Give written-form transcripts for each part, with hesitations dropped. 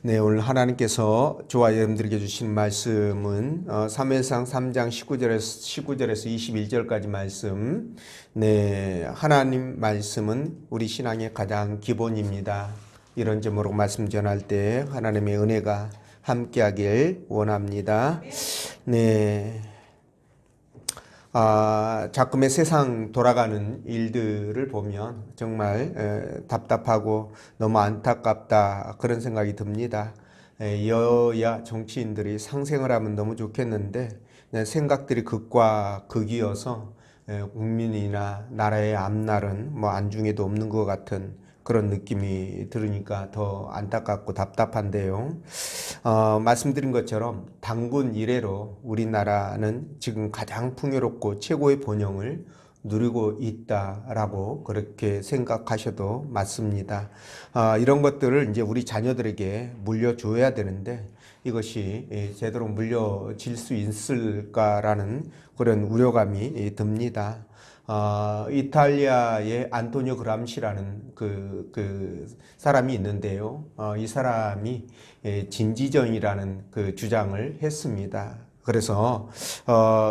네, 오늘 하나님께서 저와 여러분들에게 주신 말씀은 사무엘상 3장 19절에서 21절까지 말씀. 네, 하나님 말씀은 우리 신앙의 가장 기본입니다. 이런 점으로 말씀 전할 때 하나님의 은혜가 함께하길 원합니다. 네. 자꾸의 세상 돌아가는 일들을 보면 정말 답답하고 너무 안타깝다 그런 생각이 듭니다. 여야 정치인들이 상생을 하면 너무 좋겠는데 생각들이 극과 극이어서 국민이나 나라의 앞날은 뭐 안중에도 없는 것 같은 그런 느낌이 들으니까 더 안타깝고 답답한데요. 말씀드린 것처럼 단군 이래로 우리나라는 지금 가장 풍요롭고 최고의 번영을 누리고 있다라고 그렇게 생각하셔도 맞습니다. 이런 것들을 이제 우리 자녀들에게 물려줘야 되는데 이것이 제대로 물려질 수 있을까라는 그런 우려감이 듭니다. 이탈리아의 안토니오 그람시라는 그 사람이 있는데요. 이 사람이 진지전이라는 그 주장을 했습니다. 그래서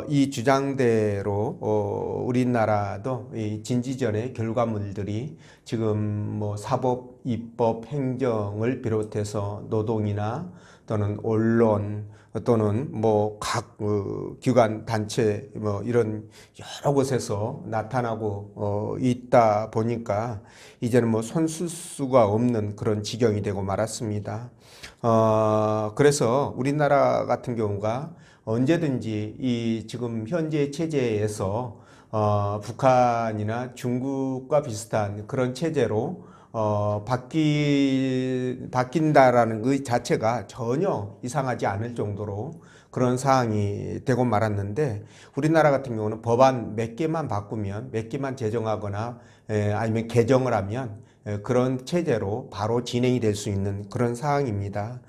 이 주장대로 우리나라도 이 진지전의 결과물들이 지금 뭐 사법, 입법, 행정을 비롯해서 노동이나 또는 언론 또는 뭐 각 기관 단체 뭐 이런 여러 곳에서 나타나고 있다 보니까 이제는 뭐 손쓸 수가 없는 그런 지경이 되고 말았습니다. 그래서 우리나라 같은 경우가 언제든지 이 지금 현재 체제에서 북한이나 중국과 비슷한 그런 체제로 바뀐다라는 그 자체가 전혀 이상하지 않을 정도로 그런 상황이 되고 말았는데 우리나라 같은 경우는 법안 몇 개만 바꾸면 몇 개만 제정하거나 아니면 개정을 하면 그런 체제로 바로 진행이 될 수 있는 그런 상황입니다.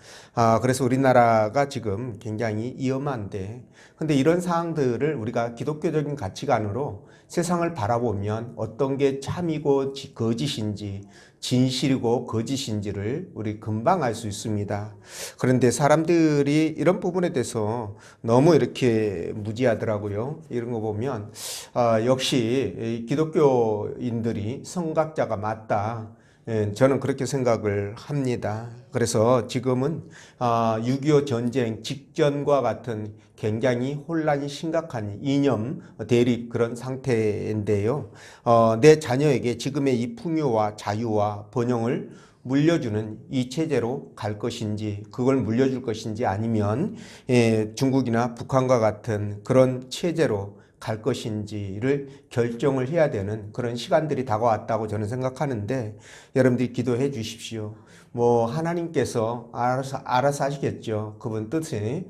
그래서 우리나라가 지금 굉장히 위험한데 근데 이런 상황들을 우리가 기독교적인 가치관으로 세상을 바라보면 어떤 게 참이고 거짓인지 진실이고 거짓인지를 우리 금방 알 수 있습니다. 그런데 사람들이 이런 부분에 대해서 너무 이렇게 무지하더라고요. 이런 거 보면 역시 기독교인들이 선각자가 맞다. 저는 그렇게 생각을 합니다. 그래서 지금은 6.25 전쟁 직전과 같은 굉장히 혼란이 심각한 이념 대립 그런 상태인데요. 내 자녀에게 지금의 이 풍요와 자유와 번영을 물려주는 이 체제로 갈 것인지 그걸 물려줄 것인지 아니면 중국이나 북한과 같은 그런 체제로 갈 것인지를 결정을 해야 되는 그런 시간들이 다가왔다고 저는 생각하는데 여러분들이 기도해 주십시오. 뭐 하나님께서 알아서 하시겠죠. 그분 뜻에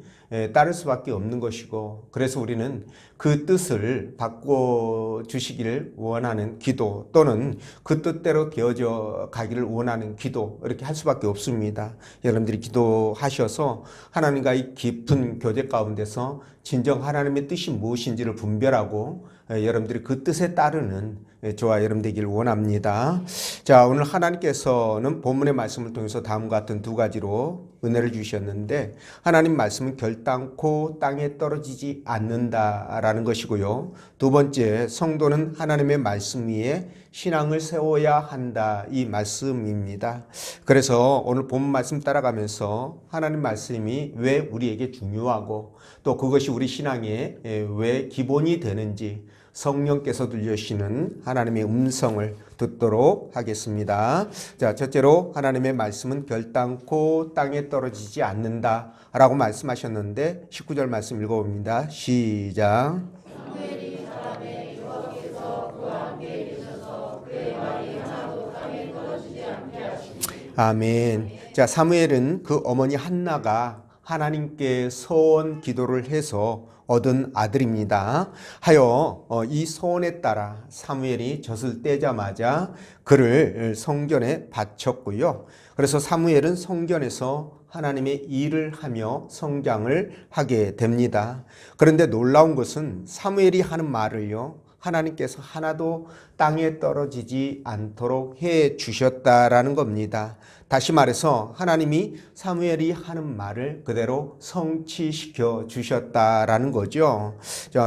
따를 수밖에 없는 것이고 그래서 우리는 그 뜻을 바꿔 주시기를 원하는 기도 또는 그 뜻대로 되어져 가기를 원하는 기도 이렇게 할 수밖에 없습니다. 여러분들이 기도하셔서 하나님과의 깊은 교제 가운데서 진정 하나님의 뜻이 무엇인지를 분별하고 여러분들이 그 뜻에 따르는 저와 여러분 되기를 원합니다. 자, 오늘 하나님께서는 본문의 말씀을 통해서 다음과 같은 두 가지로 은혜를 주셨는데 하나님 말씀은 결단코 땅에 떨어지지 않는다라는 것이고요. 두 번째, 성도는 하나님의 말씀 위에 신앙을 세워야 한다 이 말씀입니다. 그래서 오늘 본문 말씀 따라가면서 하나님 말씀이 왜 우리에게 중요하고 또 그것이 우리 신앙의 왜 기본이 되는지 성령께서 들려주시는 하나님의 음성을 듣도록 하겠습니다. 자, 첫째로 하나님의 말씀은 결단코 땅에 떨어지지 않는다 라고 말씀하셨는데 19절 말씀 읽어봅니다. 시작. 사무엘이 사람의 여호와께서 그와 함께 계셔서 그의 말이 하나도 땅에 떨어지지 않게 하시니. 아멘. 자, 사무엘은 그 어머니 한나가 하나님께 서원 기도를 해서 얻은 아들입니다. 하여 이 소원에 따라 사무엘이 젖을 떼자마자 그를 성전에 바쳤고요. 그래서 사무엘은 성전에서 하나님의 일을 하며 성장을 하게 됩니다. 그런데 놀라운 것은 사무엘이 하는 말을요, 하나님께서 하나도 땅에 떨어지지 않도록 해 주셨다라는 겁니다. 다시 말해서 하나님이 사무엘이 하는 말을 그대로 성취시켜 주셨다라는 거죠.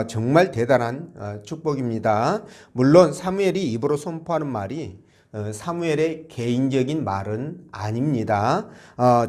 정말 대단한 축복입니다. 물론 사무엘이 입으로 선포하는 말이 사무엘의 개인적인 말은 아닙니다.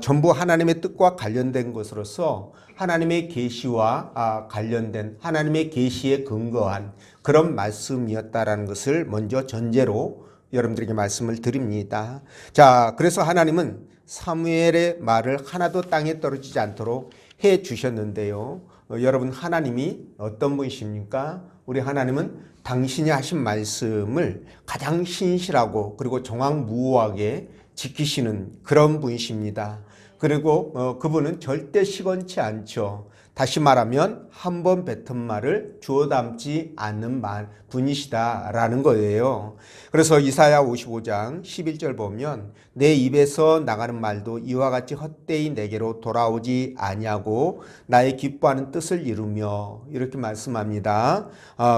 전부 하나님의 뜻과 관련된 것으로서 하나님의 계시와 관련된 하나님의 계시에 근거한 그런 말씀이었다라는 것을 먼저 전제로 여러분들에게 말씀을 드립니다. 자, 그래서 하나님은 사무엘의 말을 하나도 땅에 떨어지지 않도록 해 주셨는데요. 여러분, 하나님이 어떤 분이십니까? 우리 하나님은 당신이 하신 말씀을 가장 신실하고 그리고 정확무오하게 지키시는 그런 분이십니다. 그리고 그분은 절대 시건치 않죠. 다시 말하면 한 번 뱉은 말을 주워 담지 않는 분이시다라는 거예요. 그래서 이사야 55장 11절 보면 내 입에서 나가는 말도 이와 같이 헛되이 내게로 돌아오지 아니하고 나의 기뻐하는 뜻을 이루며 이렇게 말씀합니다.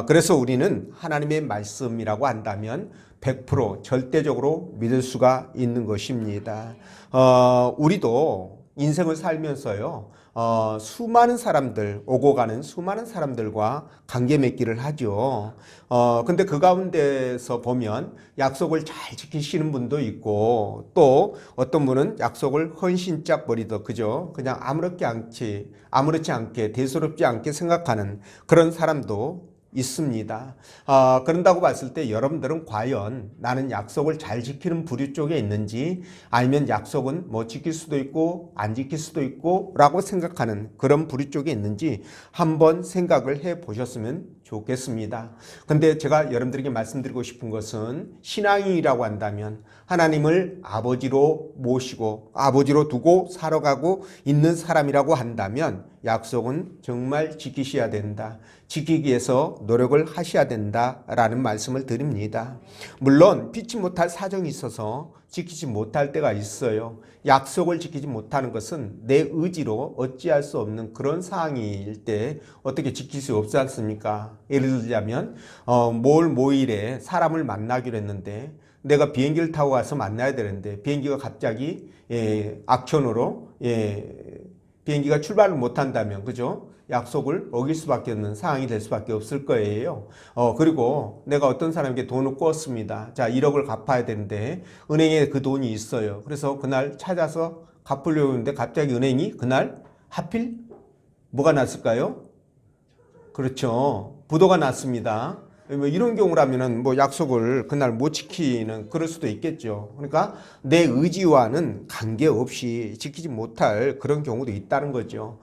그래서 우리는 하나님의 말씀이라고 한다면 100% 절대적으로 믿을 수가 있는 것입니다. 우리도 인생을 살면서요, 수많은 사람들, 오고 가는 수많은 사람들과 관계 맺기를 하죠. 근데 그 가운데서 보면 약속을 잘 지키시는 분도 있고, 또 어떤 분은 약속을 헌신짝 버리듯, 그죠? 그냥 아무렇지 않게, 대수롭지 않게 생각하는 그런 사람도 있습니다. 그런다고 봤을 때 여러분들은 과연 나는 약속을 잘 지키는 부류 쪽에 있는지, 아니면 약속은 뭐 지킬 수도 있고 안 지킬 수도 있고 라고 생각하는 그런 부류 쪽에 있는지 한번 생각을 해 보셨으면 좋겠습니다. 근데 제가 여러분들에게 말씀드리고 싶은 것은 신앙인이라고 한다면 하나님을 아버지로 모시고 아버지로 두고 살아가고 있는 사람이라고 한다면 약속은 정말 지키셔야 된다. 지키기 위해서 노력을 하셔야 된다라는 말씀을 드립니다. 물론 피치 못할 사정이 있어서 지키지 못할 때가 있어요. 약속을 지키지 못하는 것은 내 의지로 어찌할 수 없는 그런 상황일 때 어떻게 지킬 수 없지 않습니까? 예를 들자면 모일에 사람을 만나기로 했는데 내가 비행기를 타고 가서 만나야 되는데 비행기가 갑자기 악천후로 비행기가 출발을 못한다면, 그죠? 약속을 어길 수밖에 없는 상황이 될 수밖에 없을 거예요. 그리고 내가 어떤 사람에게 돈을 꿨습니다. 자, 1억을 갚아야 되는데 은행에 그 돈이 있어요. 그래서 그날 찾아서 갚으려고 했는데 갑자기 은행이 그날 하필 뭐가 났을까요? 그렇죠. 부도가 났습니다. 뭐 이런 경우라면은 뭐 약속을 그날 못 지키는 그럴 수도 있겠죠. 그러니까 내 의지와는 관계없이 지키지 못할 그런 경우도 있다는 거죠.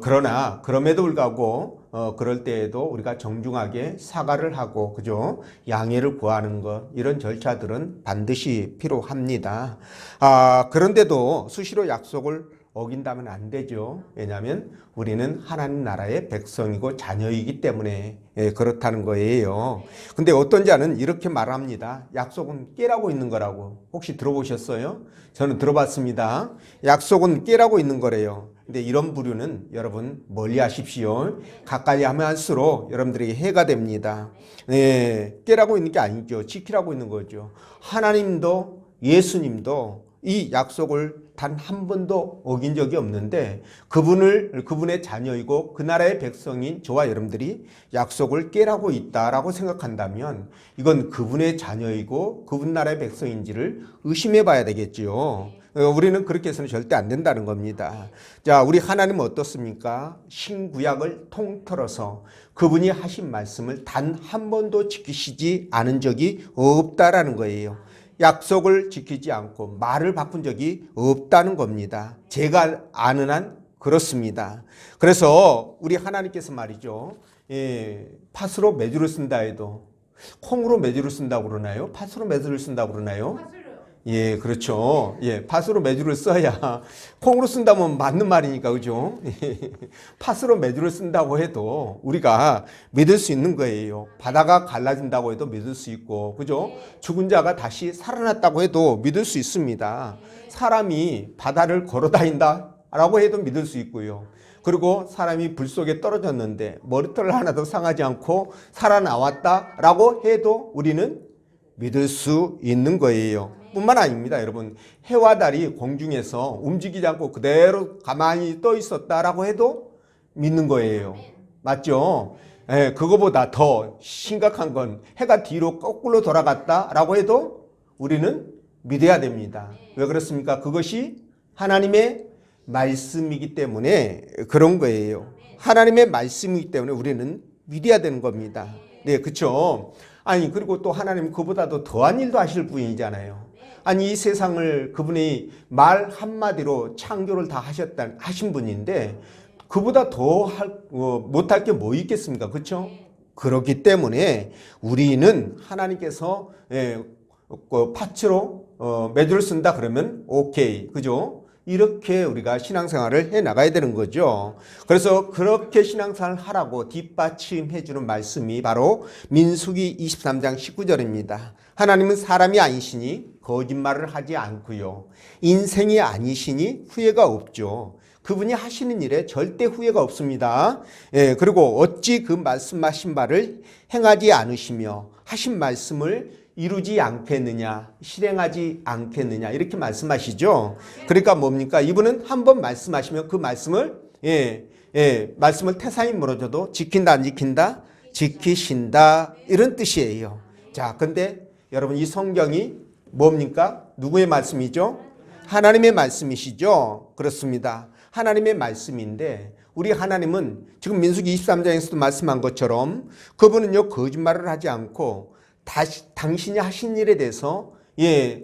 그러나 그럼에도 불구하고 그럴 때에도 우리가 정중하게 사과를 하고, 그죠? 양해를 구하는 것, 이런 절차들은 반드시 필요합니다. 그런데도 수시로 약속을 어긴다면 안 되죠. 왜냐하면 우리는 하나님 나라의 백성이고 자녀이기 때문에 그렇다는 거예요. 근데 어떤 자는 이렇게 말합니다. 약속은 깨라고 있는 거라고. 혹시 들어보셨어요? 저는 들어봤습니다. 약속은 깨라고 있는 거래요. 근데 이런 부류는 여러분 멀리 하십시오. 가까이 하면 할수록 여러분들에게 해가 됩니다. 깨라고 있는 게 아니죠. 지키라고 있는 거죠. 하나님도 예수님도 이 약속을 단 한 번도 어긴 적이 없는데 그분의 자녀이고 그 나라의 백성인 저와 여러분들이 약속을 깨라고 있다라고 생각한다면 이건 그분의 자녀이고 그분 나라의 백성인지를 의심해 봐야 되겠지요. 우리는 그렇게 해서는 절대 안 된다는 겁니다. 자, 우리 하나님은 어떻습니까? 신구약을 통틀어서 그분이 하신 말씀을 단 한 번도 지키시지 않은 적이 없다라는 거예요. 약속을 지키지 않고 말을 바꾼 적이 없다는 겁니다. 제가 아는 한 그렇습니다. 그래서 우리 하나님께서 말이죠. 팥으로 메주를 쓴다 해도 콩으로 메주를 쓴다고 그러나요? 팥으로 메주를 쓴다고 그러나요? 예, 그렇죠. 팥으로 메주를 써야 콩으로 쓴다면 맞는 말이니까, 그죠? 팥으로 메주를 쓴다고 해도 우리가 믿을 수 있는 거예요. 바다가 갈라진다고 해도 믿을 수 있고, 그죠? 죽은 자가 다시 살아났다고 해도 믿을 수 있습니다. 사람이 바다를 걸어 다닌다라고 해도 믿을 수 있고요. 그리고 사람이 불 속에 떨어졌는데 머리털 하나도 상하지 않고 살아나왔다라고 해도 우리는 믿을 수 있는 거예요. 뿐만 아닙니다, 여러분. 해와 달이 공중에서 움직이지 않고 그대로 가만히 떠 있었다라고 해도 믿는 거예요. 맞죠? 예, 그거보다 더 심각한 건 해가 뒤로 거꾸로 돌아갔다라고 해도 우리는 믿어야 됩니다. 왜 그렇습니까? 그것이 하나님의 말씀이기 때문에 그런 거예요. 하나님의 말씀이기 때문에 우리는 믿어야 되는 겁니다. 네, 그렇죠. 아니, 그리고 또 하나님 그보다도 더한 일도 하실 분이잖아요. 아니, 이 세상을 그분이 말 한마디로 창조를 다 하신 분인데 그보다 더 못할 게 뭐 있겠습니까? 그렇죠? 그렇기 때문에 우리는 하나님께서 파츠로 매주를 쓴다 그러면 오케이, 그죠? 이렇게 우리가 신앙생활을 해 나가야 되는 거죠. 그래서 그렇게 신앙생활을 하라고 뒷받침해 주는 말씀이 바로 민수기 23장 19절입니다. 하나님은 사람이 아니시니 거짓말을 하지 않고요. 인생이 아니시니 후회가 없죠. 그분이 하시는 일에 절대 후회가 없습니다. 예, 그리고 어찌 그 말씀하신 바를 행하지 않으시며 하신 말씀을 이루지 않겠느냐, 실행하지 않겠느냐 이렇게 말씀하시죠. 그러니까 뭡니까? 이분은 한번 말씀하시면 그 말씀을 말씀을 태산이 무너져도 지킨다 안 지킨다? 지키신다 이런 뜻이에요. 자, 근데 여러분 이 성경이 뭡니까? 누구의 말씀이죠? 하나님의 말씀이시죠. 그렇습니다. 하나님의 말씀인데 우리 하나님은 지금 민수기 23장에서도 말씀한 것처럼 그분은요 거짓말을 하지 않고 당신이 하신 일에 대해서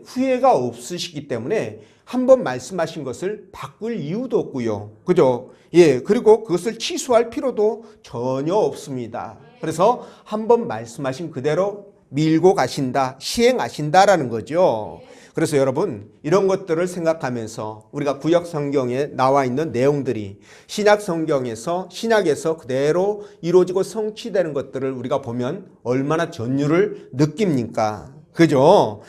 후회가 없으시기 때문에 한번 말씀하신 것을 바꿀 이유도 없고요. 그죠? 그리고 그것을 취소할 필요도 전혀 없습니다. 그래서 한번 말씀하신 그대로 밀고 가신다, 시행하신다라는 거죠. 그래서 여러분 이런 것들을 생각하면서 우리가 구약 성경에 나와 있는 내용들이 신약 성경에서 신약에서 그대로 이루어지고 성취되는 것들을 우리가 보면 얼마나 전율을 느낍니까? 그죠?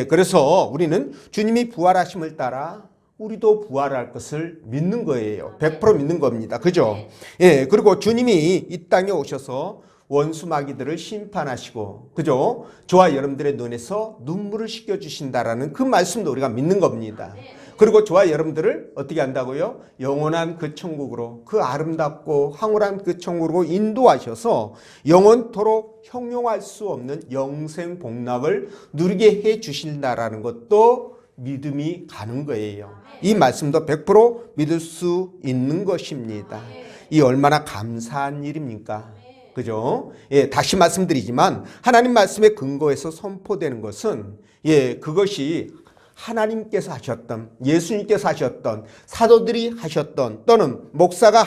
그래서 우리는 주님이 부활하심을 따라 우리도 부활할 것을 믿는 거예요. 100% 믿는 겁니다. 그죠? 그리고 주님이 이 땅에 오셔서 원수 마귀들을 심판하시고, 그죠? 저와 여러분들의 눈에서 눈물을 씻겨주신다라는 그 말씀도 우리가 믿는 겁니다. 그리고 저와 여러분들을 어떻게 한다고요? 영원한 그 천국으로, 그 아름답고 황홀한 그 천국으로 인도하셔서 영원토록 형용할 수 없는 영생 복락을 누리게 해 주신다라는 것도 믿음이 가는 거예요. 이 말씀도 100% 믿을 수 있는 것입니다. 이 얼마나 감사한 일입니까? 그죠? 다시 말씀드리지만 하나님 말씀에 근거해서 선포되는 것은 그것이 하나님께서 하셨던, 예수님께서 하셨던, 사도들이 하셨던, 또는 목사가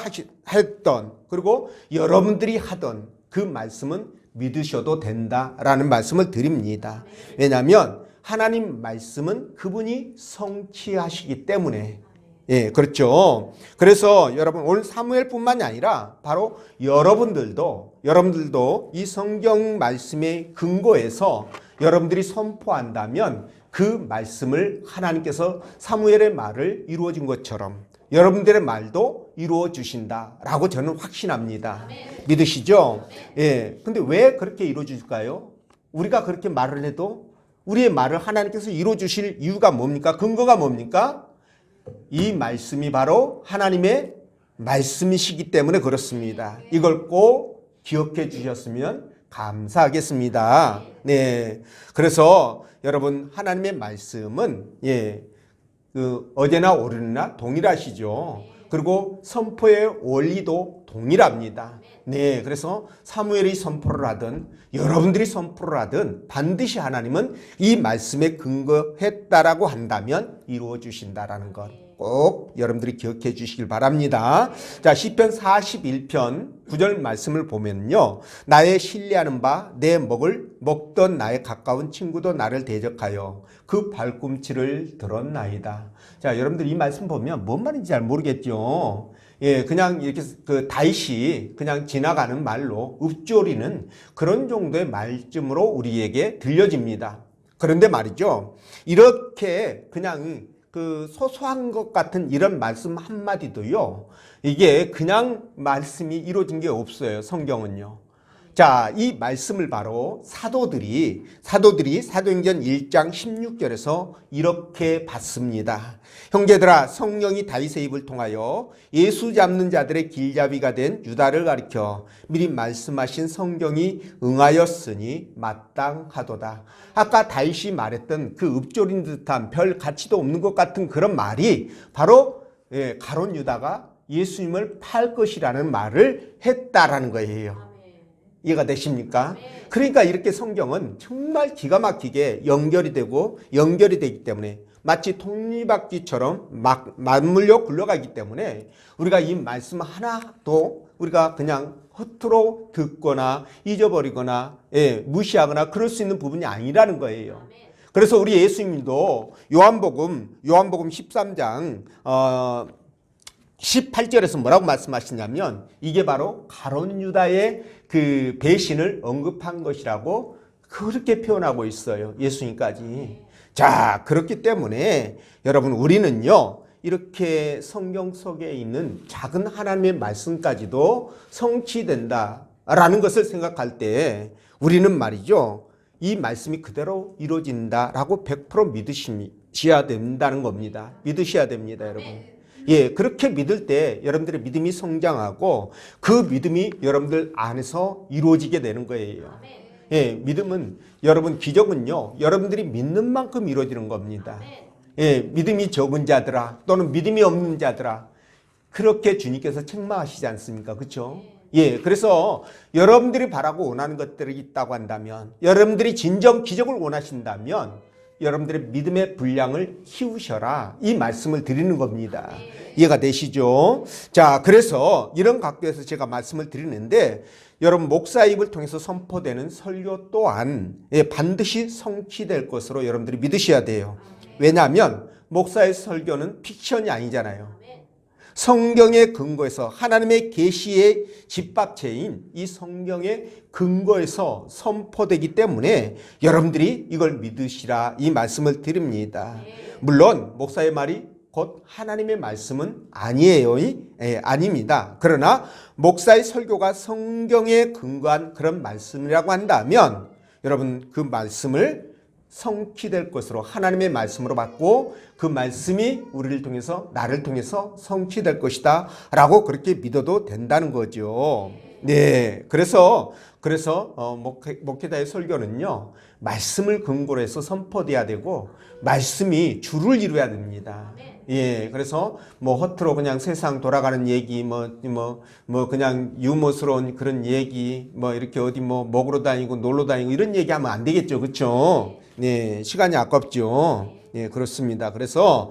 했던, 그리고 여러분들이 하던 그 말씀은 믿으셔도 된다라는 말씀을 드립니다. 왜냐하면 하나님 말씀은 그분이 성취하시기 때문에 그렇죠. 그래서 여러분 오늘 사무엘뿐만이 아니라 바로 여러분들도 이 성경 말씀에 근거해서 여러분들이 선포한다면 그 말씀을 하나님께서 사무엘의 말을 이루어진 것처럼 여러분들의 말도 이루어 주신다라고 저는 확신합니다. 믿으시죠? 근데 왜 그렇게 이루어 주실까요? 우리가 그렇게 말을 해도 우리의 말을 하나님께서 이루어 주실 이유가 뭡니까? 근거가 뭡니까? 이 말씀이 바로 하나님의 말씀이시기 때문에 그렇습니다. 이걸 꼭 기억해 주셨으면 감사하겠습니다. 그래서 여러분 하나님의 말씀은 어제나 오늘이나 동일하시죠. 그리고 선포의 원리도 동일합니다. 그래서 사무엘이 선포를 하든 여러분들이 선포를 하든 반드시 하나님은 이 말씀에 근거했다라고 한다면 이루어 주신다라는 것 꼭 여러분들이 기억해 주시길 바랍니다. 자, 시편 41편 9절 말씀을 보면요. 나의 신뢰하는 바 내 먹던 나의 가까운 친구도 나를 대적하여 그 발꿈치를 들었나이다. 자, 여러분들 이 말씀 보면 뭔 말인지 잘 모르겠죠. 그냥 이렇게 그 다이시 그냥 지나가는 말로 읊조리는 그런 정도의 말쯤으로 우리에게 들려집니다. 그런데 말이죠. 이렇게 그냥 그 소소한 것 같은 이런 말씀 한마디도요, 이게 그냥 말씀이 이루어진 게 없어요. 성경은요. 자, 이 말씀을 바로 사도들이 사도행전 1장 16절에서 이렇게 받습니다. 형제들아, 성령이 다윗의 입을 통하여 예수 잡는 자들의 길잡이가 된 유다를 가리켜 미리 말씀하신 성경이 응하였으니 마땅하도다. 아까 다윗이 말했던 그 읍조린 듯한 별 가치도 없는 것 같은 그런 말이 바로 가룟 유다가 예수님을 팔 것이라는 말을 했다라는 거예요. 이해가 되십니까? 그러니까 이렇게 성경은 정말 기가 막히게 연결이 되기 때문에 마치 톱니바퀴처럼 맞물려 굴러가기 때문에 우리가 이 말씀 하나도 우리가 그냥 허투루 듣거나 잊어버리거나 무시하거나 그럴 수 있는 부분이 아니라는 거예요. 그래서 우리 예수님도 요한복음 13장 18절에서 뭐라고 말씀하시냐면 이게 바로 가룟 유다의 그 배신을 언급한 것이라고 그렇게 표현하고 있어요. 예수님까지. 자, 그렇기 때문에 여러분 우리는요, 이렇게 성경 속에 있는 작은 하나님의 말씀까지도 성취된다라는 것을 생각할 때 우리는 말이죠, 이 말씀이 그대로 이루어진다라고 100% 믿으셔야 된다는 겁니다. 믿으셔야 됩니다, 여러분. 예, 그렇게 믿을 때 여러분들의 믿음이 성장하고 그 믿음이 여러분들 안에서 이루어지게 되는 거예요. 예, 믿음은 여러분, 기적은요, 여러분들이 믿는 만큼 이루어지는 겁니다. 예, 믿음이 적은 자들아 또는 믿음이 없는 자들아, 그렇게 주님께서 책망하시지 않습니까? 그렇죠? 예, 그래서 여러분들이 바라고 원하는 것들이 있다고 한다면, 여러분들이 진정 기적을 원하신다면 여러분들의 믿음의 분량을 키우셔라, 이 말씀을 드리는 겁니다. 이해가 되시죠? 자, 그래서 이런 각도에서 제가 말씀을 드리는데, 여러분 목사의 입을 통해서 선포되는 설교 또한 반드시 성취될 것으로 여러분들이 믿으셔야 돼요. 왜냐하면 목사의 설교는 픽션이 아니잖아요. 성경의 근거에서, 하나님의 계시의 집합체인 이 성경의 근거에서 선포되기 때문에 여러분들이 이걸 믿으시라, 이 말씀을 드립니다. 물론 목사의 말이 곧 하나님의 말씀은 아니에요. 아닙니다. 그러나 목사의 설교가 성경에 근거한 그런 말씀이라고 한다면 여러분 그 말씀을 성취될 것으로 하나님의 말씀으로 받고 그 말씀이 우리를 통해서, 나를 통해서 성취될 것이다 라고 그렇게 믿어도 된다는 거죠. 네, 그래서 목회자의 설교는요, 말씀을 근거로 해서 선포돼야 되고 말씀이 주를 이루어야 됩니다. 예, 그래서 뭐 허투루 그냥 세상 돌아가는 얘기, 그냥 유머스러운 그런 얘기, 이렇게 어디 먹으러 다니고 놀러 다니고 이런 얘기하면 안 되겠죠, 그렇죠? 네, 시간이 아깝죠. 예, 그렇습니다. 그래서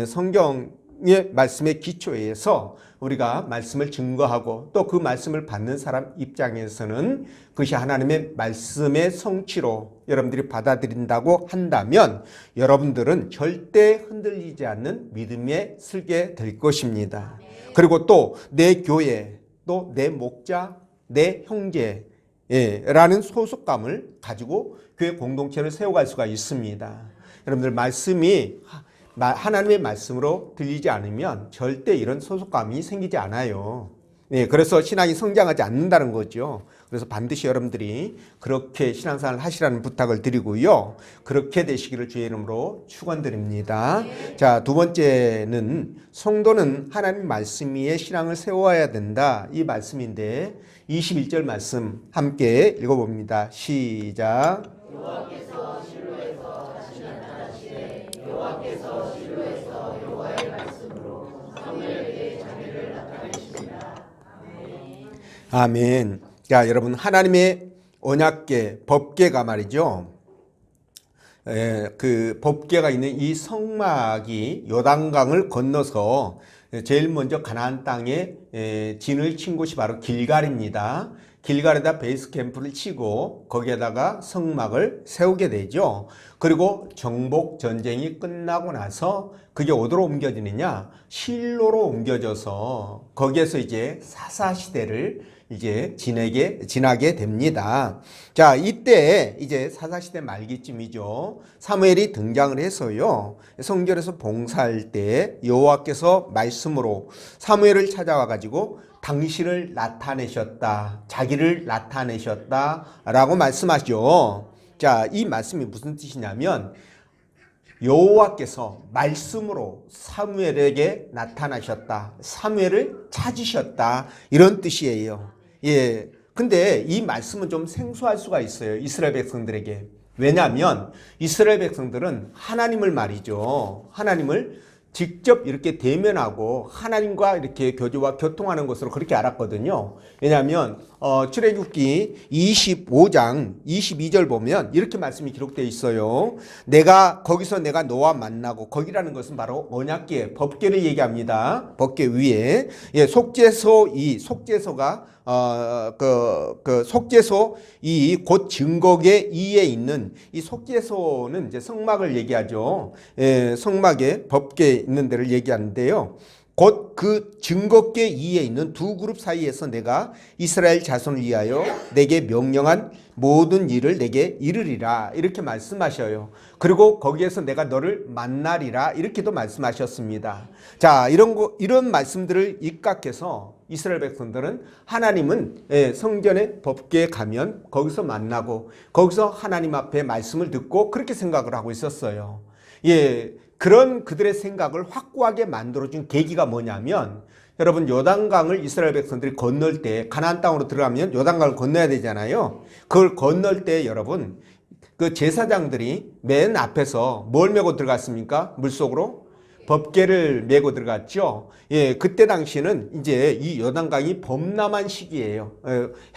성경의 말씀의 기초에서 우리가 말씀을 증거하고 또 그 말씀을 받는 사람 입장에서는 그것이 하나님의 말씀의 성취로 여러분들이 받아들인다고 한다면 여러분들은 절대 흔들리지 않는 믿음에 서게 될 것입니다. 그리고 또 내 교회, 또 내 목자, 내 형제 라는 소속감을 가지고 교회 공동체를 세워갈 수가 있습니다. 여러분들 말씀이 하나님의 말씀으로 들리지 않으면 절대 이런 소속감이 생기지 않아요. 네, 그래서 신앙이 성장하지 않는다는 거죠. 그래서 반드시 여러분들이 그렇게 신앙생활을 하시라는 부탁을 드리고요. 그렇게 되시기를 주의 이름으로 축원드립니다. 자, 두 번째는 성도는 하나님 말씀 위에 신앙을 세워야 된다, 이 말씀인데 21절 말씀 함께 읽어봅니다. 시작. 여호와께서 실로에서 다시 나타나시되 여호와께서 실로에서 여호와의 말씀으로 사무엘에게 자기를 나타내십니다. 아멘. 자, 여러분 하나님의 언약궤, 법궤가 말이죠. 그 법궤가 있는 이 성막이 요단강을 건너서 제일 먼저 가나안 땅에 진을 친 곳이 바로 길갈입니다. 길갈에다 베이스 캠프를 치고 거기에다가 성막을 세우게 되죠. 그리고 정복 전쟁이 끝나고 나서 그게 어디로 옮겨지느냐? 실로로 옮겨져서 거기에서 이제 사사 시대를 이제 지나게 됩니다. 자, 이때 이제 사사 시대 말기쯤이죠. 사무엘이 등장을 해서요. 성전에서 봉사할 때 여호와께서 말씀으로 사무엘을 찾아와 가지고 당신을 나타내셨다. 자기를 나타내셨다라고 말씀하죠. 자, 이 말씀이 무슨 뜻이냐면 여호와께서 말씀으로 사무엘에게 나타나셨다. 사무엘을 찾으셨다. 이런 뜻이에요. 예. 근데 이 말씀은 좀 생소할 수가 있어요. 이스라엘 백성들에게. 왜냐하면 이스라엘 백성들은 하나님을 말이죠. 하나님을 직접 이렇게 대면하고 하나님과 이렇게 교제와 교통하는 것으로 그렇게 알았거든요. 왜냐하면 출애굽기 25장 22절 보면 이렇게 말씀이 기록되어 있어요. 거기서 내가 너와 만나고, 거기라는 것은 바로 언약궤, 법궤를 얘기합니다. 법궤 위에 속죄소, 이 속죄소가 속죄소 이 곧 증거궤 이에 있는 이 속죄소는 이제 성막을 얘기하죠. 성막에 법궤 있는 데를 얘기하는데요. 곧 그 증거궤 이에 있는 두 그룹 사이에서 내가 이스라엘 자손을 위하여 내게 명령한 모든 일을 내게 이르리라, 이렇게 말씀하셔요. 그리고 거기에서 내가 너를 만나리라, 이렇게도 말씀하셨습니다. 자, 이런 말씀들을 입각해서 이스라엘 백성들은 하나님은 성전의 법궤에 가면 거기서 만나고 거기서 하나님 앞에 말씀을 듣고 그렇게 생각을 하고 있었어요. 예, 그런 그들의 생각을 확고하게 만들어준 계기가 뭐냐면, 여러분 요단강을 이스라엘 백성들이 건널 때, 가나안 땅으로 들어가면 요단강을 건너야 되잖아요. 그걸 건널 때 여러분 그 제사장들이 맨 앞에서 뭘 메고 들어갔습니까? 물속으로 법궤를 메고 들어갔죠. 예, 그때 당시는 이제 이 요단강이 범람한 시기예요.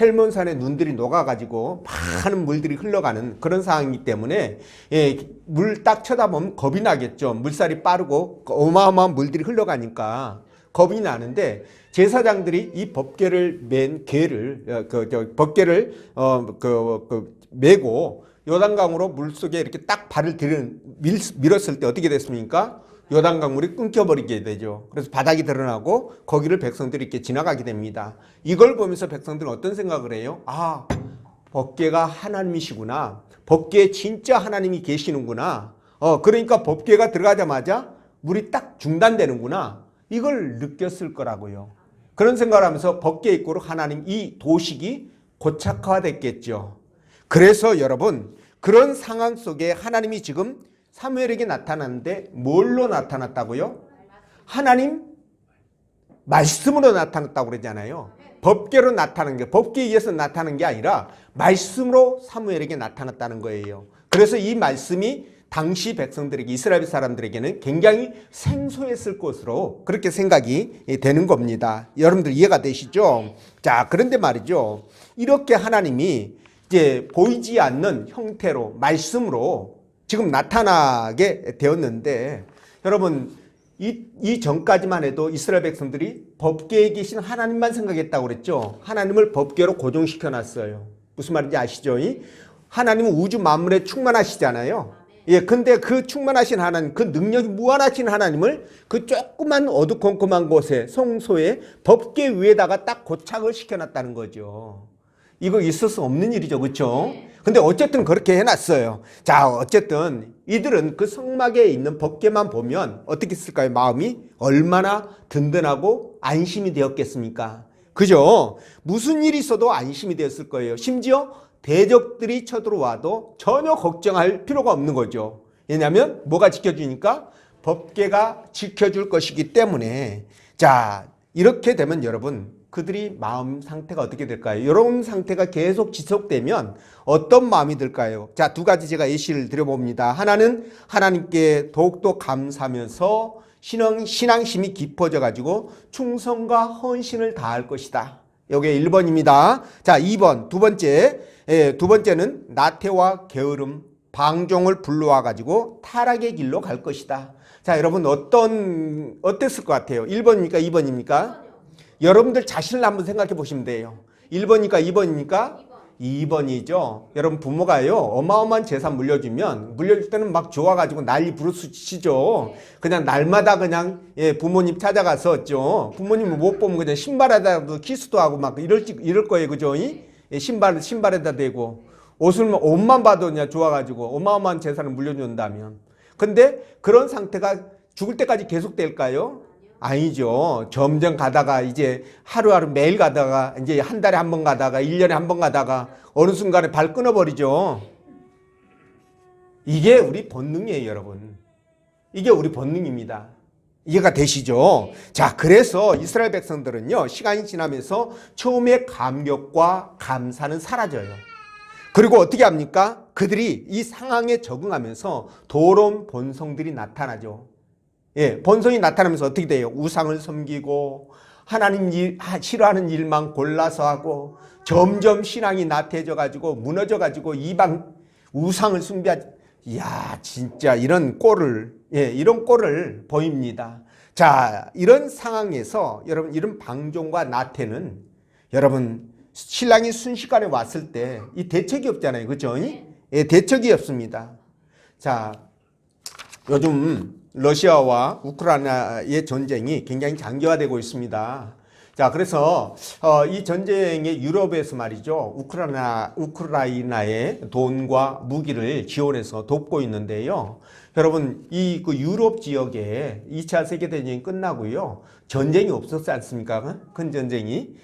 헬몬산의 눈들이 녹아가지고 많은 물들이 흘러가는 그런 상황이기 때문에 물 딱 쳐다보면 겁이 나겠죠. 물살이 빠르고 어마어마한 물들이 흘러가니까 겁이 나는데, 제사장들이 이 법궤를 맨 궤를 법궤를 메고 요단강으로 물속에 이렇게 딱 발을 밀었을 때 어떻게 됐습니까? 요단강물이 끊겨버리게 되죠. 그래서 바닥이 드러나고 거기를 백성들이 이렇게 지나가게 됩니다. 이걸 보면서 백성들은 어떤 생각을 해요? 아, 법궤가 하나님이시구나. 법궤에 진짜 하나님이 계시는구나. 그러니까 법궤가 들어가자마자 물이 딱 중단되는구나. 이걸 느꼈을 거라고요. 그런 생각을 하면서 법궤 입구로 하나님, 이 도식이 고착화됐겠죠. 그래서 여러분, 그런 상황 속에 하나님이 지금 사무엘에게 나타났는데 뭘로 나타났다고요? 하나님 말씀으로 나타났다고 그러잖아요. 법궤로 나타난 게, 법궤에 의해서 나타난 게 아니라 말씀으로 사무엘에게 나타났다는 거예요. 그래서 이 말씀이 당시 백성들에게, 이스라엘 사람들에게는 굉장히 생소했을 것으로 그렇게 생각이 되는 겁니다. 여러분들 이해가 되시죠? 자, 그런데 말이죠. 이렇게 하나님이 이제 보이지 않는 형태로 말씀으로 지금 나타나게 되었는데, 여러분 이 전까지만 해도 이스라엘 백성들이 법궤에 계신 하나님만 생각했다고 그랬죠. 하나님을 법궤로 고정시켜 놨어요. 무슨 말인지 아시죠? 하나님은 우주 만물에 충만하시잖아요. 예, 근데 그 충만하신 하나님, 그 능력이 무한하신 하나님을 그 조그만 어두컴컴한 곳에, 성소에 법궤 위에다가 딱 고착을 시켜놨다는 거죠. 이거 있을 수 없는 일이죠, 그렇죠? 근데 어쨌든 그렇게 해놨어요. 자, 어쨌든 이들은 그 성막에 있는 법궤만 보면 어떻게 했을까요? 마음이 얼마나 든든하고 안심이 되었겠습니까? 그죠? 무슨 일이 있어도 안심이 되었을 거예요. 심지어 대적들이 쳐들어와도 전혀 걱정할 필요가 없는 거죠. 왜냐하면 뭐가 지켜주니까? 법궤가 지켜줄 것이기 때문에. 자, 이렇게 되면 여러분, 그들이 마음 상태가 어떻게 될까요? 이런 상태가 계속 지속되면 어떤 마음이 들까요? 자, 두 가지 제가 예시를 드려봅니다. 하나는 하나님께 더욱더 감사하면서 신앙심이 깊어져 가지고 충성과 헌신을 다할 것이다. 이게 1번입니다. 자, 2번, 두 번째는 나태와 게으름, 방종을 불러와 가지고 타락의 길로 갈 것이다. 자, 여러분 어땠을 것 같아요? 1번입니까? 2번입니까? 여러분들 자신을 한번 생각해 보시면 돼요. 1번이니까 2번입니까? 2번이죠. 여러분 부모가요 어마어마한 재산 물려줄 때는 막 좋아가지고 난리 부르스치죠. 그냥 날마다 그냥 부모님 찾아갔었죠. 부모님 못 보면 그냥 신발에다도 키스도 하고 막 이럴 거예요, 그죠? 신발에다 대고 옷만 봐도 그냥 좋아가지고 어마어마한 재산을 물려준다면. 근데 그런 상태가 죽을 때까지 계속될까요? 아니죠. 점점 가다가 이제 하루하루 매일 가다가 이제 한 달에 한 번 가다가 1년에 한 번 가다가 어느 순간에 발 끊어버리죠. 이게 우리 본능이에요, 여러분. 이게 우리 본능입니다. 이해가 되시죠? 자, 그래서 이스라엘 백성들은요, 시간이 지나면서 처음에 감격과 감사는 사라져요. 그리고 어떻게 합니까? 그들이 이 상황에 적응하면서 더러운 본성들이 나타나죠. 본성이 나타나면서 어떻게 돼요? 우상을 섬기고 하나님 싫어하는 일만 골라서 하고 점점 신앙이 나태해져 가지고 무너져 가지고 이방 우상을 숭배하지. 이야, 진짜 이런 꼴을 보입니다. 자, 이런 상황에서 여러분 이런 방종과 나태는 여러분 신랑이 순식간에 왔을 때 이 대책이 없잖아요. 그죠? 대책이 없습니다. 자, 요즘 러시아와 우크라이나의 전쟁이 굉장히 장기화되고 있습니다. 자, 그래서 이 전쟁의 유럽에서 말이죠, 우크라이나의 돈과 무기를 지원해서 돕고 있는데요. 여러분, 그 유럽 지역에 2차 세계대전이 끝나고요, 전쟁이 없었지 않습니까? 큰 전쟁이.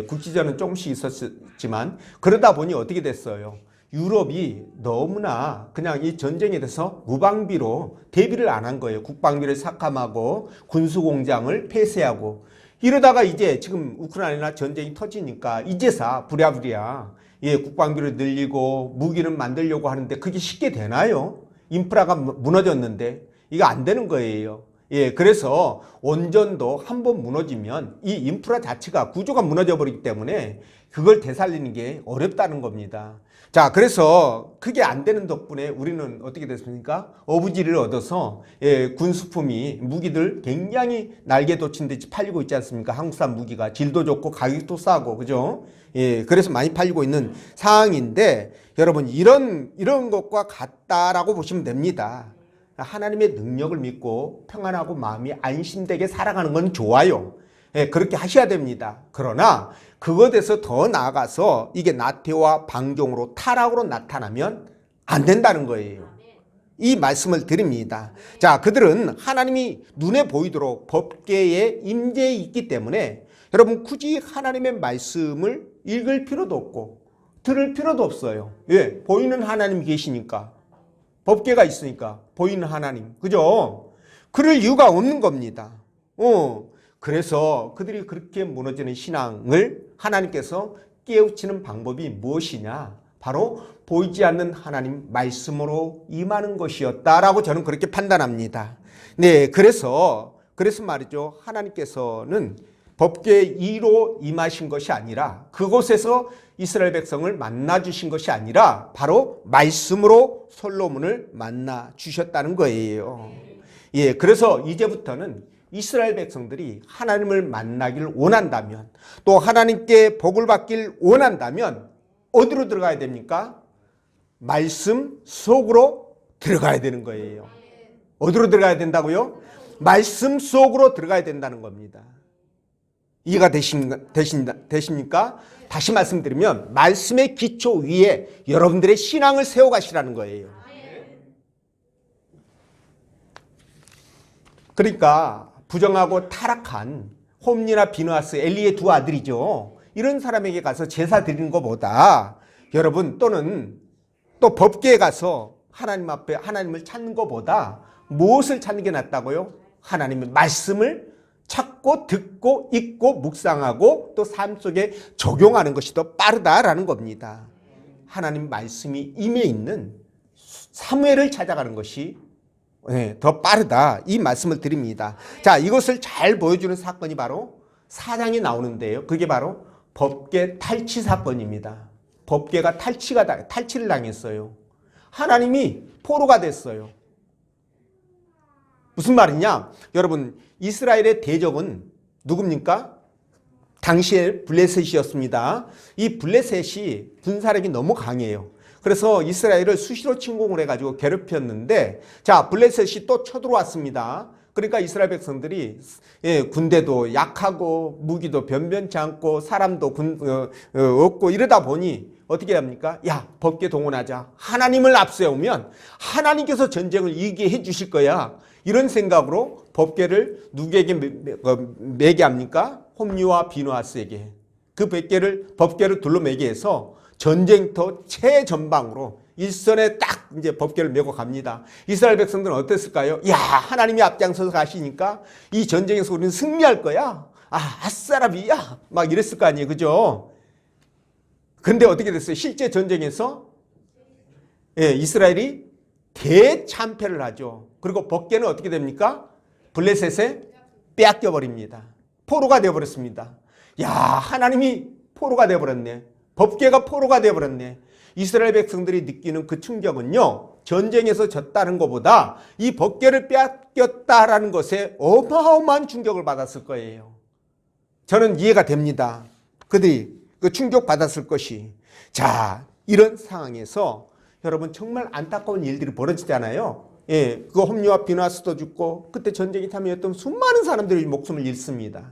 국지전은 조금씩 있었지만 그러다 보니 어떻게 됐어요? 유럽이 너무나 그냥 이 전쟁에 대해서 무방비로 대비를 안 한 거예요. 국방비를 삭감하고 군수공장을 폐쇄하고 이러다가 이제 지금 우크라이나 전쟁이 터지니까 이제사 부랴부랴 국방비를 늘리고 무기를 만들려고 하는데 그게 쉽게 되나요? 인프라가 무너졌는데 이거 안 되는 거예요. 그래서 원전도 한번 무너지면 이 인프라 자체가 구조가 무너져 버리기 때문에 그걸 되살리는 게 어렵다는 겁니다. 자, 그래서 그게 안 되는 덕분에 우리는 어떻게 됐습니까? 어부지를 얻어서 군수품이 무기들 굉장히 날개 돋친 듯이 팔리고 있지 않습니까? 한국산 무기가 질도 좋고 가격도 싸고, 그죠? 그래서 많이 팔리고 있는 상황인데 여러분 이런 것과 같다라고 보시면 됩니다. 하나님의 능력을 믿고 평안하고 마음이 안심되게 살아가는 건 좋아요. 그렇게 하셔야 됩니다. 그러나 그것에서 더 나아가서 이게 나태와 방종으로 타락으로 나타나면 안 된다는 거예요. 이 말씀을 드립니다. 자, 그들은 하나님이 눈에 보이도록 법궤에 임재해 있기 때문에 여러분 굳이 하나님의 말씀을 읽을 필요도 없고 들을 필요도 없어요. 보이는 하나님이 계시니까. 법궤가 있으니까 보이는 하나님, 그죠? 그럴 이유가 없는 겁니다. 그래서 그들이 그렇게 무너지는 신앙을 하나님께서 깨우치는 방법이 무엇이냐? 바로 보이지 않는 하나님 말씀으로 임하는 것이었다라고 저는 그렇게 판단합니다. 네, 그래서 말이죠. 하나님께서는 법궤 2로 임하신 것이 아니라 그곳에서 이스라엘 백성을 만나 주신 것이 아니라 바로 말씀으로 솔로몬을 만나 주셨다는 거예요. 그래서 이제부터는 이스라엘 백성들이 하나님을 만나길 원한다면 또 하나님께 복을 받길 원한다면 어디로 들어가야 됩니까? 말씀 속으로 들어가야 되는 거예요. 어디로 들어가야 된다고요? 말씀 속으로 들어가야 된다는 겁니다. 이해가 되십니까? 다시 말씀드리면 말씀의 기초 위에 여러분들의 신앙을 세워가시라는 거예요. 그러니까 부정하고 타락한 홈리나 비느하스, 엘리의 두 아들이죠. 이런 사람에게 가서 제사 드리는 것보다 여러분 또는 또 법궤에 가서 하나님 앞에 하나님을 찾는 것보다 무엇을 찾는 게 낫다고요? 하나님의 말씀을 찾고 듣고 읽고 묵상하고 또 삶 속에 적용하는 것이 더 빠르다라는 겁니다. 하나님 말씀이 임해 있는 사무엘을 찾아가는 것이 더 빠르다 이 말씀을 드립니다. 자, 이것을 잘 보여주는 사건이 바로 4장에 나오는데요. 그게 바로 법궤 탈취 사건입니다. 법궤가 탈취를 당했어요. 하나님이 포로가 됐어요. 무슨 말이냐? 여러분 이스라엘의 대적은 누굽니까? 당시에 블레셋이었습니다. 이 블레셋이 군사력이 너무 강해요. 그래서 이스라엘을 수시로 침공을 해가지고 괴롭혔는데, 자, 블레셋이 또 쳐들어왔습니다. 그러니까 이스라엘 백성들이 군대도 약하고 무기도 변변치 않고 사람도 없고 이러다 보니 어떻게 합니까? 야, 법궤 동원하자. 하나님을 앞세우면 하나님께서 전쟁을 이기게 해주실 거야. 이런 생각으로 법궤를 누구에게 매게 합니까? 홈리와 비누아스에게. 그 법궤를 둘러매게 해서 전쟁터 최전방으로 일선에 딱 이제 법궤를 메고 갑니다. 이스라엘 백성들은 어땠을까요? 야, 하나님이 앞장서서 가시니까 이 전쟁에서 우리는 승리할 거야. 아싸라비야. 막 이랬을 거 아니에요. 그죠? 근데 어떻게 됐어요? 실제 전쟁에서 이스라엘이 대참패를 하죠. 그리고 법궤는 어떻게 됩니까? 블레셋에 빼앗겨 버립니다. 포로가 되어버렸습니다. 야, 하나님이 포로가 되어버렸네. 법궤가 포로가 되어버렸네. 이스라엘 백성들이 느끼는 그 충격은요, 전쟁에서 졌다는 것보다 이 법궤를 빼앗겼다라는 것에 어마어마한 충격을 받았을 거예요. 저는 이해가 됩니다. 그들이 그 충격받았을 것이. 자, 이런 상황에서 여러분 정말 안타까운 일들이 벌어지잖아요. 그 홈리와 비누아스도 죽고 그때 전쟁이 참여했던 수많은 사람들이 목숨을 잃습니다.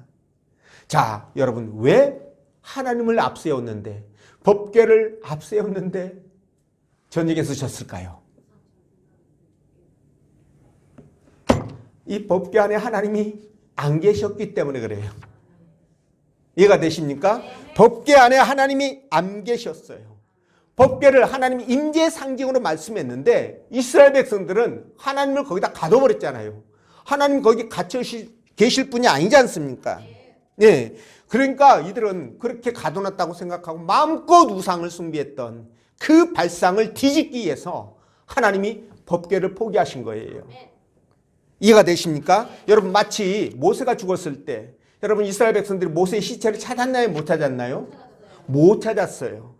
자, 여러분 왜 하나님을 앞세웠는데, 법궤를 앞세웠는데 전쟁에서 졌을까요? 이 법궤 안에 하나님이 안 계셨기 때문에 그래요. 이해가 되십니까? 법궤 안에 하나님이 안 계셨어요. 법궤를 하나님이 임재의 상징으로 말씀했는데 이스라엘 백성들은 하나님을 거기다 가둬버렸잖아요. 하나님 거기 갇혀 계실 분이 아니지 않습니까? 네. 그러니까 이들은 그렇게 가둬놨다고 생각하고 마음껏 우상을 숭배했던 그 발상을 뒤집기 위해서 하나님이 법궤를 포기하신 거예요. 이해가 되십니까? 여러분 마치 모세가 죽었을 때 여러분 이스라엘 백성들이 모세의 시체를 찾았나요? 못 찾았나요? 못 찾았어요.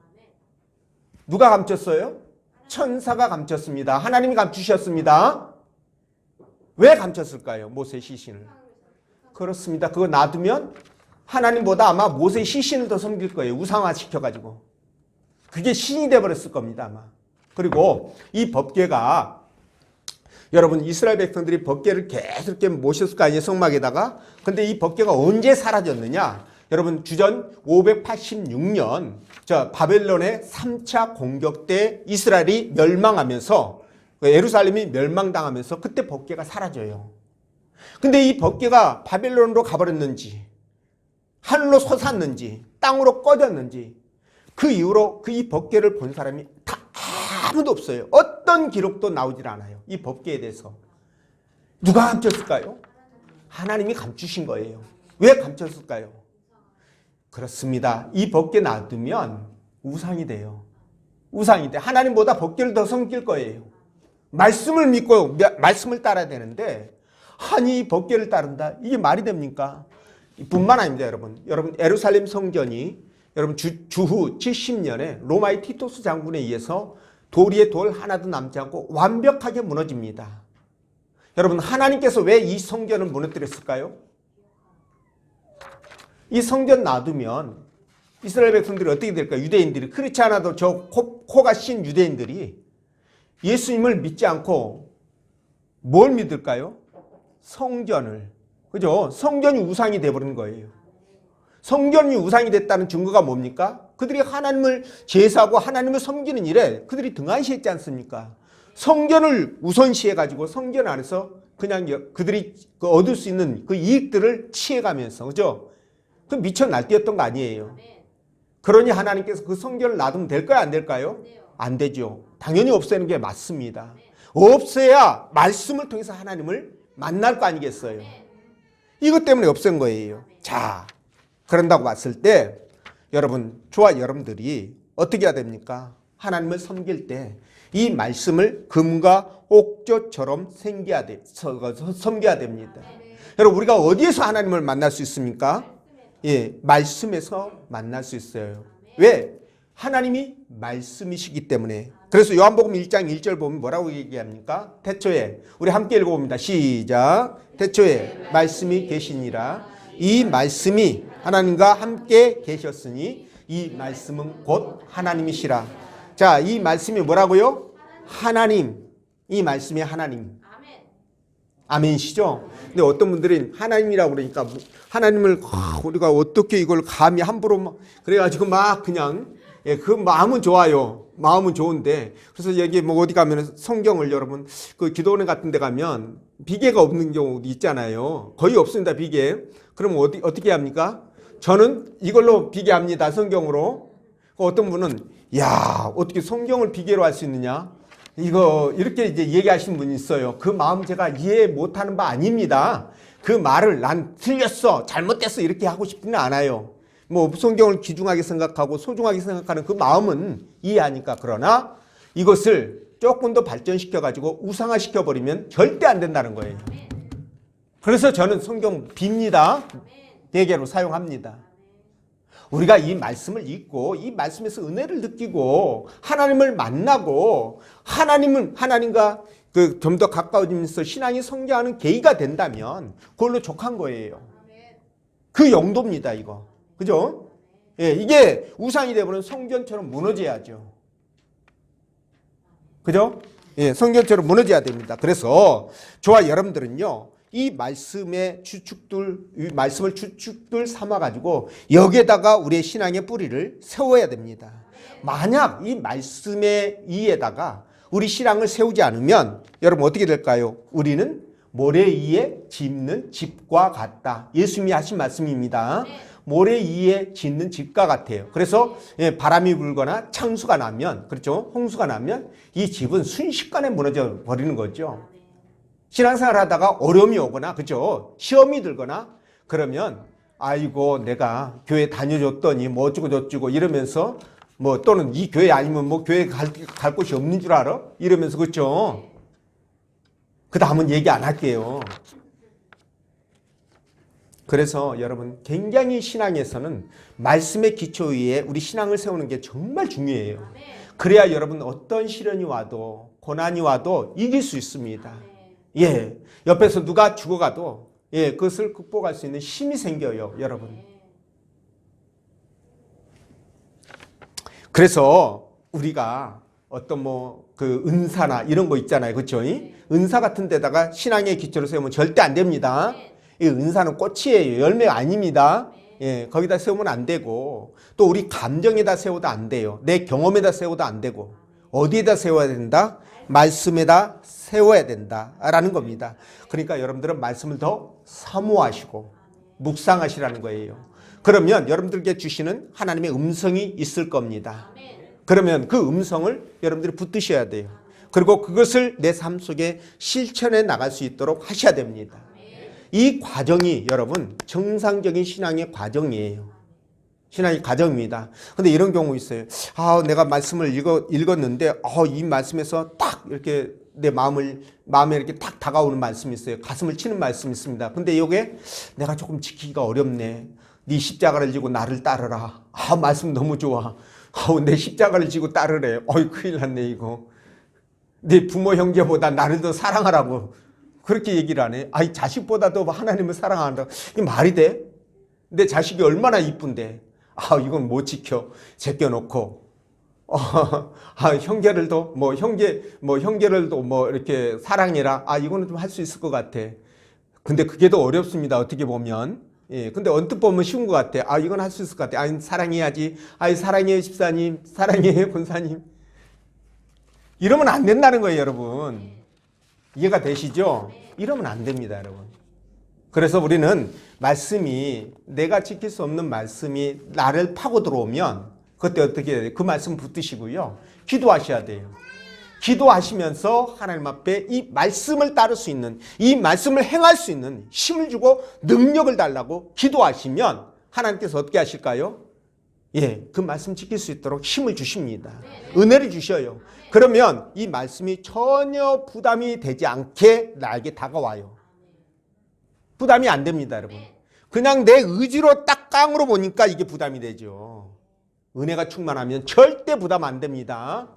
누가 감췄어요? 천사가 감췄습니다. 하나님이 감추셨습니다. 왜 감췄을까요? 모세의 시신을. 그렇습니다. 그거 놔두면 하나님보다 아마 모세의 시신을 더 섬길 거예요. 우상화 시켜가지고. 그게 신이 돼버렸을 겁니다. 아마. 그리고 이 법궤가 여러분 이스라엘 백성들이 법궤를 계속 이렇게 모셨을 거 아니에요. 성막에다가. 근데 이 법궤가 언제 사라졌느냐. 여러분 주전 586년 바벨론의 3차 공격 때 이스라엘이 멸망하면서 예루살렘이 멸망당하면서 그때 법궤가 사라져요. 근데 이 법궤가 바벨론으로 가버렸는지 하늘로 솟았는지 땅으로 꺼졌는지 그 이후로 그 이 법궤를 본 사람이 다 아무도 없어요. 어떤 기록도 나오질 않아요. 이 법궤에 대해서. 누가 감췄을까요? 하나님이 감추신 거예요. 왜 감췄을까요? 그렇습니다. 이 법궤 놔두면 우상이 돼요. 우상이 돼. 하나님보다 법궤를 더 섬길 거예요. 말씀을 믿고 말씀을 따라야 되는데 아니 법궤를 따른다? 이게 말이 됩니까? 뿐만 아닙니다. 여러분 예루살렘 성전이 여러분 주후 70년에 로마의 티토스 장군에 의해서 돌 위에 돌 하나도 남지 않고 완벽하게 무너집니다. 여러분 하나님께서 왜 이 성전을 무너뜨렸을까요? 이 성전 놔두면 이스라엘 백성들이 어떻게 될까요? 유대인들이 그렇지 않아도 저 코가 신 유대인들이 예수님을 믿지 않고 뭘 믿을까요? 성전을. 그죠? 성전이 우상이 되어버린 거예요. 성전이 우상이 됐다는 증거가 뭡니까? 그들이 하나님을 제사하고 하나님을 섬기는 일에 그들이 등한시했지 않습니까? 성전을 우선시해가지고 성전 안에서 그냥 그들이 얻을 수 있는 그 이익들을 취해가면서, 그죠? 그 미쳐 날뛰었던 거 아니에요. 그러니 하나님께서 그 성전을 놔두면 될까요? 안 될까요? 안 되죠. 당연히 없애는 게 맞습니다. 없애야 말씀을 통해서 하나님을 만날 거 아니겠어요? 이것 때문에 없앤 거예요. 자, 그런다고 봤을 때 여러분, 저와 여러분들이 어떻게 해야 됩니까? 하나님을 섬길 때 이 말씀을 금과 옥조처럼 섬겨야 됩니다. 여러분, 우리가 어디에서 하나님을 만날 수 있습니까? 말씀에서 만날 수 있어요. 왜? 하나님이 말씀이시기 때문에. 그래서 요한복음 1장 1절 보면 뭐라고 얘기합니까? 태초에, 우리 함께 읽어봅니다. 시작. 태초에 말씀이 계시니라. 이 말씀이 하나님과 함께 계셨으니 이 말씀은 곧 하나님이시라. 자, 이 말씀이 뭐라고요? 하나님. 이 말씀이 하나님. 아멘이시죠? 근데 어떤 분들은 하나님이라고 그러니까 하나님을 우리가 어떻게 이걸 감히 함부로 그래가지고 막 그냥 그 마음은 좋아요. 마음은 좋은데 그래서 여기 뭐 어디 가면 성경을 여러분 그 기도원에 같은 데 가면 비계가 없는 경우도 있잖아요. 거의 없습니다, 비계. 그럼 어떻게 합니까? 저는 이걸로 비계합니다, 성경으로. 어떤 분은 야, 어떻게 성경을 비계로 할 수 있느냐? 이거 이렇게 이제 얘기하시는 분이 있어요. 그 마음 제가 이해 못하는 바 아닙니다. 그 말을 난 틀렸어, 잘못됐어 이렇게 하고 싶지는 않아요. 뭐 성경을 귀중하게 생각하고 소중하게 생각하는 그 마음은 이해하니까. 그러나 이것을 조금 더 발전시켜 가지고 우상화시켜 버리면 절대 안 된다는 거예요. 그래서 저는 성경 빕니다. 대개로 사용합니다. 우리가 이 말씀을 읽고 이 말씀에서 은혜를 느끼고 하나님을 만나고 하나님과 좀 더 가까워지면서 신앙이 성장하는 계기가 된다면 그걸로 족한 거예요. 그 용도입니다, 이거. 그죠? 예, 이게 우상이 되버리면 성전처럼 무너져야죠. 그죠? 예, 성전처럼 무너져야 됩니다. 그래서 저와 여러분들은요, 이 말씀을 주축들 삼아가지고 여기에다가 우리의 신앙의 뿌리를 세워야 됩니다. 만약 이 말씀의 이에다가 우리 신앙을 세우지 않으면 여러분 어떻게 될까요? 우리는 모래 위에 짓는 집과 같다. 예수님이 하신 말씀입니다. 모래 위에 짓는 집과 같아요. 그래서 바람이 불거나 창수가 나면, 그렇죠? 홍수가 나면 이 집은 순식간에 무너져 버리는 거죠. 신앙생활 하다가 어려움이 오거나, 그죠? 시험이 들거나, 그러면, 아이고, 내가 교회 다녀줬더니 뭐 어쩌고 이러면서, 뭐 또는 이 교회 아니면 뭐 교회 갈 곳이 없는 줄 알아? 이러면서, 그죠? 그 다음은 얘기 안 할게요. 그래서 여러분, 굉장히 신앙에서는 말씀의 기초 위에 우리 신앙을 세우는 게 정말 중요해요. 그래야 여러분 어떤 시련이 와도, 고난이 와도 이길 수 있습니다. 예, 옆에서 누가 죽어가도 그것을 극복할 수 있는 힘이 생겨요, 여러분. 그래서 우리가 어떤 그 은사나 이런 거 있잖아요, 그렇죠? 은사 같은 데다가 신앙의 기초를 세우면 절대 안 됩니다. 이 은사는 꽃이에요, 열매가 아닙니다. 예, 거기다 세우면 안 되고, 또 우리 감정에다 세워도 안 돼요. 내 경험에다 세워도 안 되고, 어디에다 세워야 된다? 말씀에다 세워야 된다라는 겁니다. 그러니까 여러분들은 말씀을 더 사모하시고 묵상하시라는 거예요. 그러면 여러분들께 주시는 하나님의 음성이 있을 겁니다. 그러면 그 음성을 여러분들이 붙드셔야 돼요. 그리고 그것을 내 삶 속에 실천해 나갈 수 있도록 하셔야 됩니다. 이 과정이 여러분 정상적인 신앙의 과정이에요. 신앙의 과정입니다. 근데 이런 경우 있어요. 내가 말씀을 읽었는데, 이 말씀에서 딱 이렇게 내 마음에 이렇게 딱 다가오는 말씀이 있어요. 가슴을 치는 말씀이 있습니다. 근데 이게 내가 조금 지키기가 어렵네. 네 십자가를 지고 나를 따르라. 말씀 너무 좋아. 내 십자가를 지고 따르래. 큰일 났네, 이거. 네 부모 형제보다 나를 더 사랑하라고. 그렇게 얘기를 하네. 자식보다도 하나님을 사랑한다. 이게 말이 돼? 내 자식이 얼마나 이쁜데. 이건 못 지켜. 제껴놓고. 형제를도, 형제를도 이렇게 사랑해라. 이거는 좀 할 수 있을 것 같아. 근데 그게 더 어렵습니다. 어떻게 보면. 예. 근데 언뜻 보면 쉬운 것 같아. 이건 할 수 있을 것 같아. 사랑해야지. 사랑해요, 집사님. 사랑해요, 권사님. 이러면 안 된다는 거예요, 여러분. 이해가 되시죠? 이러면 안 됩니다, 여러분. 그래서 우리는 말씀이, 내가 지킬 수 없는 말씀이 나를 파고 들어오면 그때 어떻게 해야 돼요? 그 말씀 붙드시고요. 기도하셔야 돼요. 기도하시면서 하나님 앞에 이 말씀을 따를 수 있는, 이 말씀을 행할 수 있는 힘을 주고 능력을 달라고 기도하시면 하나님께서 어떻게 하실까요? 그 말씀 지킬 수 있도록 힘을 주십니다. 은혜를 주셔요. 그러면 이 말씀이 전혀 부담이 되지 않게 나에게 다가와요. 부담이 안 됩니다, 여러분. 그냥 내 의지로 딱 깡으로 보니까 이게 부담이 되죠. 은혜가 충만하면 절대 부담 안 됩니다.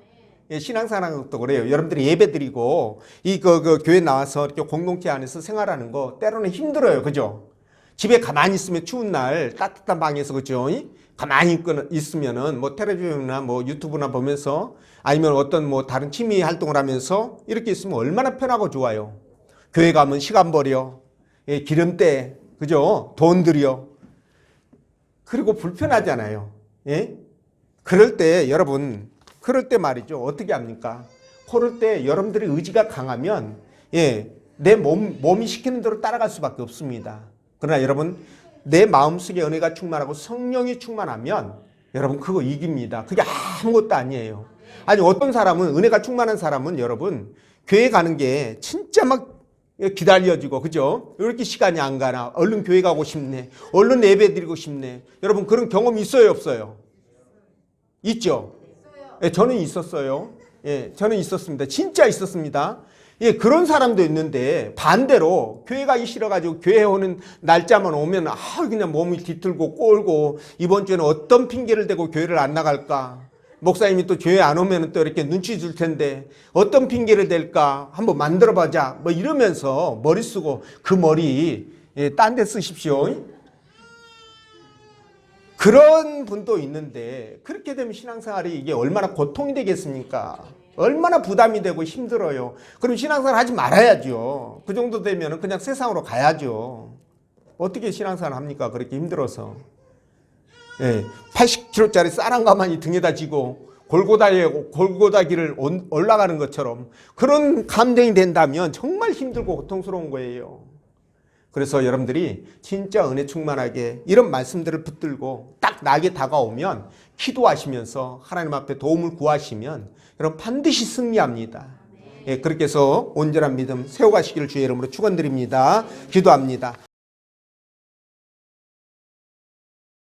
신앙생활도 그래요. 여러분들이 예배 드리고 그 교회 나와서 이렇게 공동체 안에서 생활하는 거 때로는 힘들어요, 그죠? 집에 가만히 있으면 추운 날 따뜻한 방에서 그죠? 가만히 있으면은 뭐 텔레비전이나 뭐 유튜브나 보면서 아니면 어떤 뭐 다른 취미 활동을 하면서 이렇게 있으면 얼마나 편하고 좋아요. 교회 가면 시간 버려. 예, 기름때 그죠? 돈 들여. 그리고 불편하잖아요. 예? 그럴 때 여러분 그럴 때 말이죠. 어떻게 합니까? 그럴 때 여러분들의 의지가 강하면 예, 내 몸이 시키는 대로 따라갈 수밖에 없습니다. 그러나 여러분 내 마음속에 은혜가 충만하고 성령이 충만하면 여러분 그거 이깁니다. 그게 아무것도 아니에요. 아니 어떤 사람은 은혜가 충만한 사람은 여러분 교회 가는 게 진짜 막 기다려지고 그죠? 왜 이렇게 시간이 안 가나? 얼른 교회 가고 싶네. 얼른 예배 드리고 싶네. 여러분 그런 경험 있어요 없어요? 있죠? 예, 저는 있었어요. 예, 저는 있었습니다. 진짜 있었습니다. 예, 그런 사람도 있는데 반대로 교회 가기 싫어가지고 교회 오는 날짜만 오면 그냥 몸이 뒤틀고 꼴고 이번 주에는 어떤 핑계를 대고 교회를 안 나갈까? 목사님이 또 교회 안 오면 또 이렇게 눈치 줄 텐데 어떤 핑계를 댈까? 한번 만들어보자. 뭐 이러면서 머리 쓰고 그 머리 딴 데 쓰십시오. 그런 분도 있는데 그렇게 되면 신앙생활이 이게 얼마나 고통이 되겠습니까? 얼마나 부담이 되고 힘들어요. 그럼 신앙생활 하지 말아야죠. 그 정도 되면 그냥 세상으로 가야죠. 어떻게 신앙생활 합니까? 그렇게 힘들어서. 예, 80kg짜리 쌀 한 가마니 등에다 지고 골고다 길을 올라가는 것처럼 그런 감정이 된다면 정말 힘들고 고통스러운 거예요. 그래서 여러분들이 진짜 은혜 충만하게 이런 말씀들을 붙들고 딱 나에게 다가오면 기도하시면서 하나님 앞에 도움을 구하시면 여러분 반드시 승리합니다. 예, 그렇게 해서 온전한 믿음 세워가시기를 주의 이름으로 축원드립니다. 기도합니다.